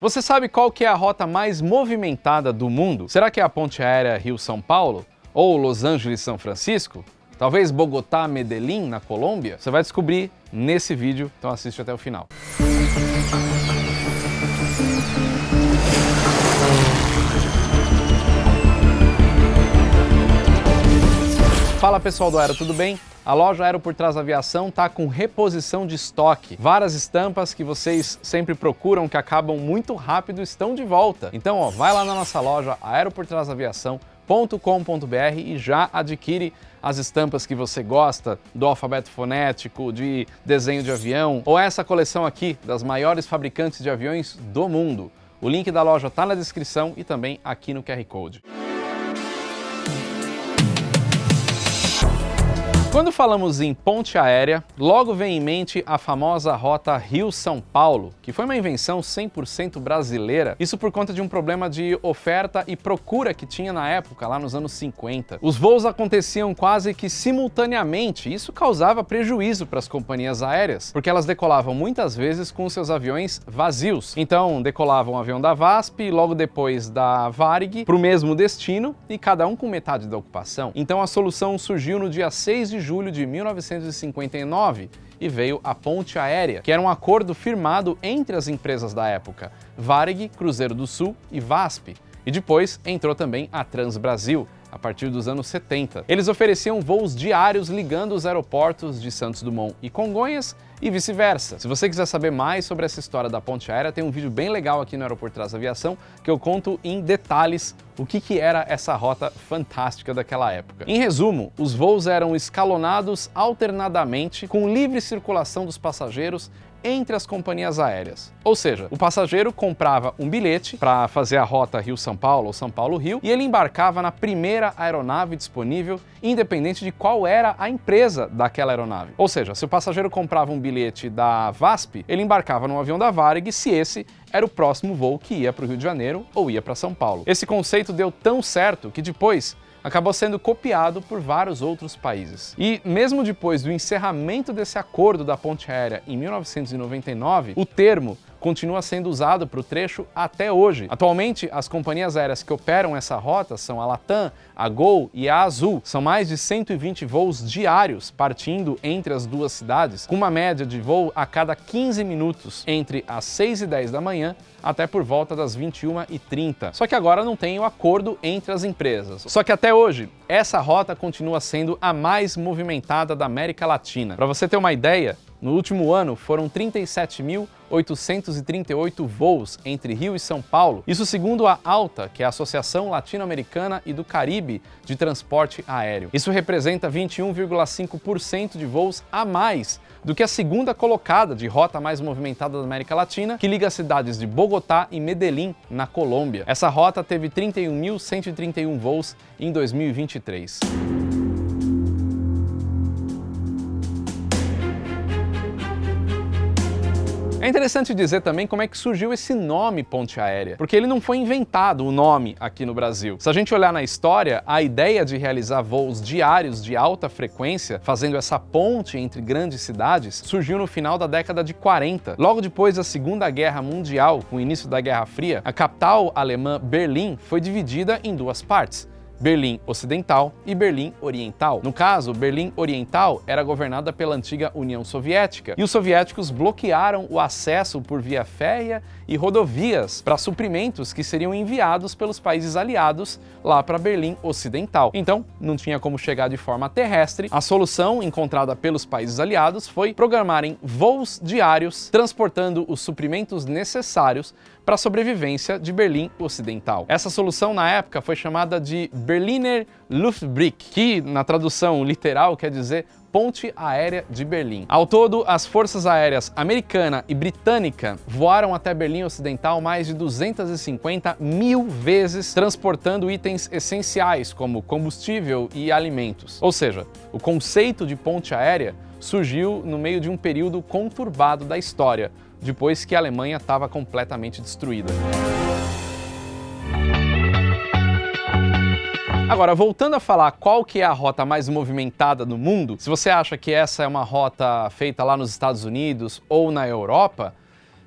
Você sabe qual que é a rota mais movimentada do mundo? Será que é a ponte aérea Rio-São Paulo? Ou Los Angeles-São Francisco? Talvez Bogotá-Medellín, na Colômbia? Você vai descobrir nesse vídeo, então assiste até o final. Fala pessoal do Aero, tudo bem? A loja Aero por Trás da Aviação está com reposição de estoque. Várias estampas que vocês sempre procuram, que acabam muito rápido, estão de volta. Então, vai lá na nossa loja aeroportrasaviação.com.br e já adquire as estampas que você gosta, do alfabeto fonético, de desenho de avião, ou essa coleção aqui das maiores fabricantes de aviões do mundo. O link da loja está na descrição e também aqui no QR Code. Quando falamos em ponte aérea, logo vem em mente a famosa rota Rio-São Paulo, que foi uma invenção 100% brasileira, isso por conta de um problema de oferta e procura que tinha na época, lá nos anos 50. Os voos aconteciam quase que simultaneamente, e isso causava prejuízo para as companhias aéreas, porque elas decolavam muitas vezes com seus aviões vazios. Então, decolavam o avião da VASP e logo depois da Varig para o mesmo destino, e cada um com metade da ocupação. Então a solução surgiu no dia 6 de julho de 1959 e veio a ponte aérea, que era um acordo firmado entre as empresas da época, Varig, Cruzeiro do Sul e VASP. E depois entrou também a Transbrasil, a partir dos anos 70. Eles ofereciam voos diários ligando os aeroportos de Santos Dumont e Congonhas e vice-versa. Se você quiser saber mais sobre essa história da ponte aérea, tem um vídeo bem legal aqui no Aero por Trás da Aviação que eu conto em detalhes o que era essa rota fantástica daquela época. Em resumo, os voos eram escalonados alternadamente com livre circulação dos passageiros entre as companhias aéreas. Ou seja, o passageiro comprava um bilhete para fazer a rota Rio-São Paulo ou São Paulo-Rio e ele embarcava na primeira aeronave disponível, independente de qual era a empresa daquela aeronave. Ou seja, se o passageiro comprava um bilhete da VASP, ele embarcava num avião da Varig se esse era o próximo voo que ia para o Rio de Janeiro ou ia para São Paulo. Esse conceito deu tão certo que depois acabou sendo copiado por vários outros países. E mesmo depois do encerramento desse acordo da ponte aérea em 1999, o termo continua sendo usado para o trecho até hoje. Atualmente, as companhias aéreas que operam essa rota são a Latam, a Gol e a Azul. São mais de 120 voos diários partindo entre as duas cidades, com uma média de voo a cada 15 minutos, entre as 6h10 da manhã até por volta das 21h30. Só que agora não tem o acordo entre as empresas. Só que até hoje, essa rota continua sendo a mais movimentada da América Latina. Para você ter uma ideia, no último ano foram 37.838 voos entre Rio e São Paulo, isso segundo a ALTA, que é a Associação Latino-Americana e do Caribe de Transporte Aéreo. Isso representa 21,5% de voos a mais do que a segunda colocada de rota mais movimentada da América Latina, que liga as cidades de Bogotá e Medellín, na Colômbia. Essa rota teve 31.131 voos em 2023. É interessante dizer também como é que surgiu esse nome ponte aérea, porque ele não foi inventado o nome aqui no Brasil. Se a gente olhar na história, a ideia de realizar voos diários de alta frequência, fazendo essa ponte entre grandes cidades, surgiu no final da década de 40. Logo depois da Segunda Guerra Mundial, com o início da Guerra Fria, a capital alemã Berlim foi dividida em duas partes: Berlim Ocidental e Berlim Oriental. No caso, Berlim Oriental era governada pela antiga União Soviética e os soviéticos bloquearam o acesso por via férrea e rodovias para suprimentos que seriam enviados pelos países aliados lá para Berlim Ocidental. Então, não tinha como chegar de forma terrestre. A solução encontrada pelos países aliados foi programarem voos diários transportando os suprimentos necessários para a sobrevivência de Berlim Ocidental. Essa solução na época foi chamada de Berliner Luftbrücke, que na tradução literal quer dizer Ponte Aérea de Berlim. Ao todo, as forças aéreas americana e britânica voaram até Berlim Ocidental mais de 250 mil vezes, transportando itens essenciais como combustível e alimentos. Ou seja, o conceito de ponte aérea surgiu no meio de um período conturbado da história, depois que a Alemanha estava completamente destruída. Agora, voltando a falar qual que é a rota mais movimentada no mundo, se você acha que essa é uma rota feita lá nos Estados Unidos ou na Europa,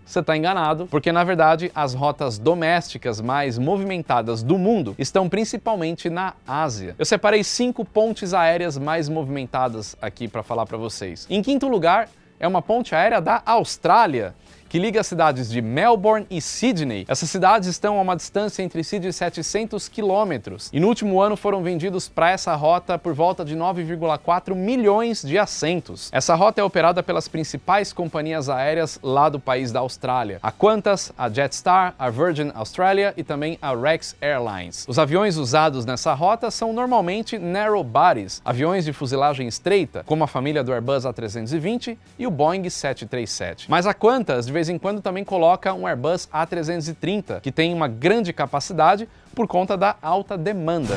você está enganado, porque na verdade as rotas domésticas mais movimentadas do mundo estão principalmente na Ásia. Eu separei 5 pontes aéreas mais movimentadas aqui para falar para vocês. Em quinto lugar, é uma ponte aérea da Austrália, que liga as cidades de Melbourne e Sydney. Essas cidades estão a uma distância entre si de 700 quilômetros e no último ano foram vendidos para essa rota por volta de 9,4 milhões de assentos. Essa rota é operada pelas principais companhias aéreas lá do país da Austrália: a Qantas, a Jetstar, a Virgin Australia e também a Rex Airlines. Os aviões usados nessa rota são normalmente narrow bodies, aviões de fuselagem estreita, como a família do Airbus A320 e o Boeing 737. Mas a Qantas, de vez em quando, também coloca um Airbus A330, que tem uma grande capacidade por conta da alta demanda.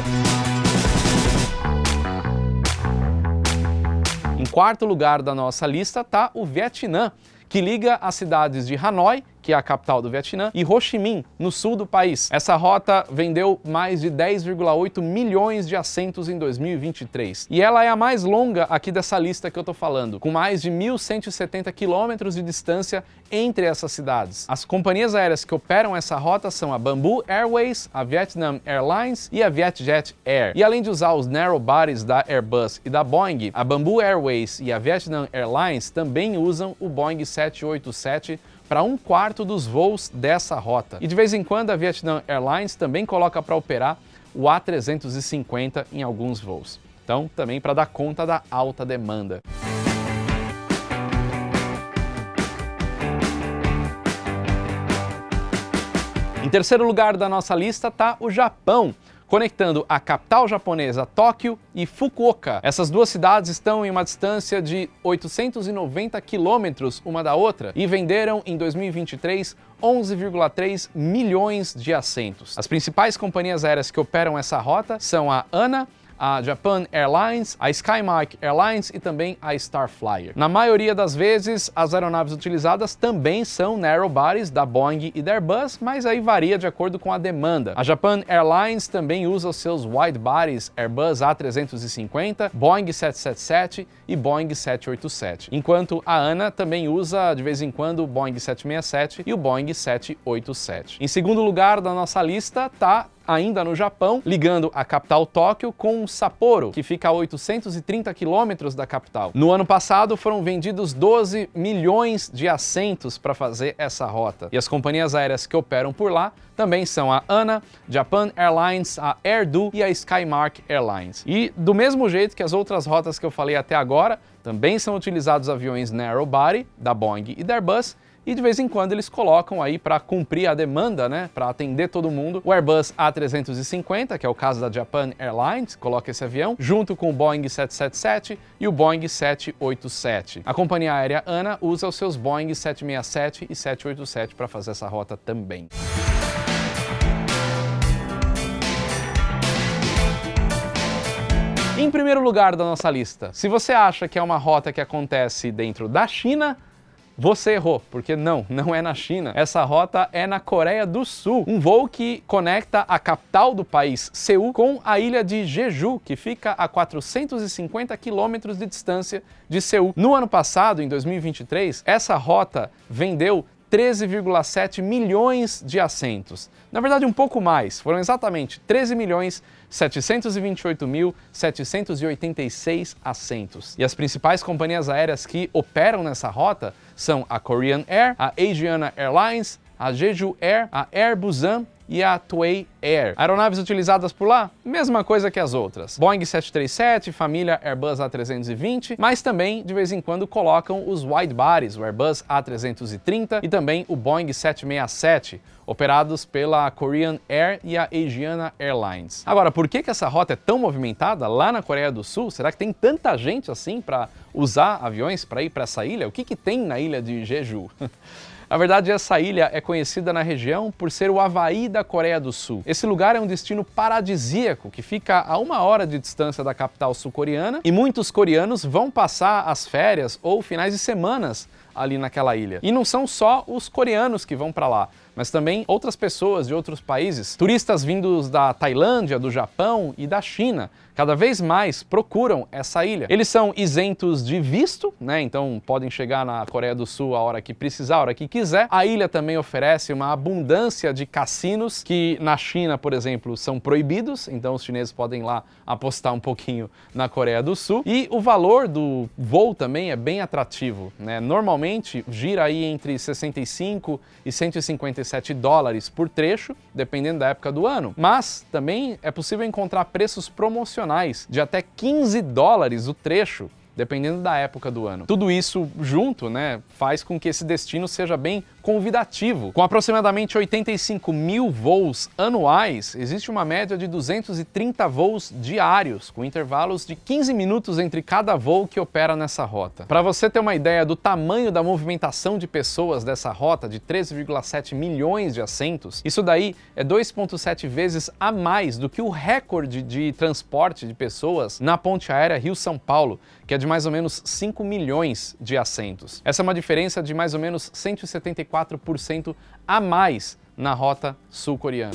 Em quarto lugar da nossa lista está o Vietnã, que liga as cidades de Hanoi, que é a capital do Vietnã, e Ho Chi Minh, no sul do país. Essa rota vendeu mais de 10,8 milhões de assentos em 2023. E ela é a mais longa aqui dessa lista que eu tô falando, com mais de 1.170 quilômetros de distância entre essas cidades. As companhias aéreas que operam essa rota são a Bamboo Airways, a Vietnam Airlines e a Vietjet Air. E além de usar os narrow bodies da Airbus e da Boeing, a Bamboo Airways e a Vietnam Airlines também usam o Boeing 787 para 1/4 dos voos dessa rota. E de vez em quando a Vietnam Airlines também coloca para operar o A350 em alguns voos. Então, também para dar conta da alta demanda. Em terceiro lugar da nossa lista está o Japão, conectando a capital japonesa Tóquio e Fukuoka. Essas duas cidades estão em uma distância de 890 quilômetros uma da outra e venderam em 2023 11,3 milhões de assentos. As principais companhias aéreas que operam essa rota são a ANA, a Japan Airlines, a Skymark Airlines e também a Star Flyer. Na maioria das vezes, as aeronaves utilizadas também são narrow bodies da Boeing e da Airbus, mas aí varia de acordo com a demanda. A Japan Airlines também usa os seus wide bodies Airbus A350, Boeing 777 e Boeing 787, enquanto a ANA também usa de vez em quando o Boeing 767 e o Boeing 787. Em segundo lugar da nossa lista está ainda no Japão, ligando a capital Tóquio com Sapporo, que fica a 830 quilômetros da capital. No ano passado foram vendidos 12 milhões de assentos para fazer essa rota. E as companhias aéreas que operam por lá também são a ANA, Japan Airlines, a Airdo e a Skymark Airlines. E do mesmo jeito que as outras rotas que eu falei até agora, também são utilizados aviões narrow body da Boeing e da Airbus, e de vez em quando eles colocam aí para cumprir a demanda, né, para atender todo mundo, o Airbus A350, que é o caso da Japan Airlines, coloca esse avião, junto com o Boeing 777 e o Boeing 787. A companhia aérea ANA usa os seus Boeing 767 e 787 para fazer essa rota também. Em primeiro lugar da nossa lista, se você acha que é uma rota que acontece dentro da China, você errou, porque não é na China. Essa rota é na Coreia do Sul. Um voo que conecta a capital do país, Seul, com a ilha de Jeju, que fica a 450 quilômetros de distância de Seul. No ano passado, em 2023, essa rota vendeu 13,7 milhões de assentos. Na verdade, um pouco mais. Foram exatamente 13.728.786 assentos. E as principais companhias aéreas que operam nessa rota são a Korean Air, a Asiana Airlines, a Jeju Air, a Air Busan e a Tuay Air. Aeronaves utilizadas por lá, mesma coisa que as outras. Boeing 737, família Airbus A320, mas também de vez em quando colocam os wide bodies, o Airbus A330 e também o Boeing 767, operados pela Korean Air e a Asiana Airlines. Agora, por que essa rota é tão movimentada lá na Coreia do Sul? Será que tem tanta gente assim para usar aviões para ir para essa ilha? O que tem na ilha de Jeju? Na verdade, essa ilha é conhecida na região por ser o Havaí da Coreia do Sul. Esse lugar é um destino paradisíaco que fica a 1 hora de distância da capital sul-coreana e muitos coreanos vão passar as férias ou finais de semanas ali naquela ilha. E não são só os coreanos que vão para lá, mas também outras pessoas de outros países, turistas vindos da Tailândia, do Japão e da China, cada vez mais procuram essa ilha. Eles são isentos de visto, né? Então podem chegar na Coreia do Sul a hora que precisar, a hora que quiser. A ilha também oferece uma abundância de cassinos que na China, por exemplo, são proibidos, então os chineses podem ir lá apostar um pouquinho na Coreia do Sul. E o valor do voo também é bem atrativo, né? Normalmente gira aí entre 65 e 157 dólares por trecho, dependendo da época do ano. Mas também é possível encontrar preços promocionais de até 15 dólares o trecho, dependendo da época do ano. Tudo isso junto, né, faz com que esse destino seja bem convidativo. Com aproximadamente 85 mil voos anuais, existe uma média de 230 voos diários, com intervalos de 15 minutos entre cada voo que opera nessa rota. Para você ter uma ideia do tamanho da movimentação de pessoas dessa rota, de 13,7 milhões de assentos, isso daí é 2,7 vezes a mais do que o recorde de transporte de pessoas na ponte aérea Rio-São Paulo, que é de mais ou menos 5 milhões de assentos. Essa é uma diferença de mais ou menos 174% a mais na rota sul-coreana.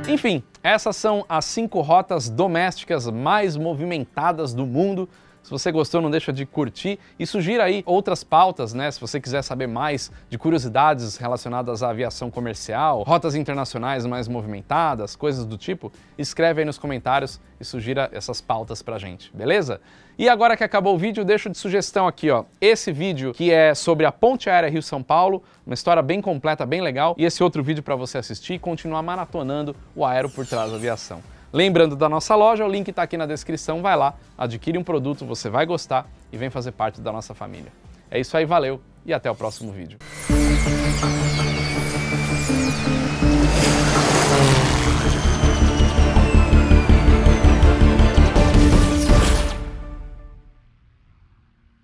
Enfim, essas são as 5 rotas domésticas mais movimentadas do mundo. Se você gostou, não deixa de curtir e sugira aí outras pautas, né? Se você quiser saber mais de curiosidades relacionadas à aviação comercial, rotas internacionais mais movimentadas, coisas do tipo, escreve aí nos comentários e sugira essas pautas pra gente, beleza? E agora que acabou o vídeo, deixo de sugestão aqui, ó, esse vídeo que é sobre a ponte aérea Rio-São Paulo, uma história bem completa, bem legal, e esse outro vídeo para você assistir e continuar maratonando o aero por trás da aviação. Lembrando da nossa loja, o link está aqui na descrição, vai lá, adquire um produto, você vai gostar e vem fazer parte da nossa família. É isso aí, valeu e até o próximo vídeo.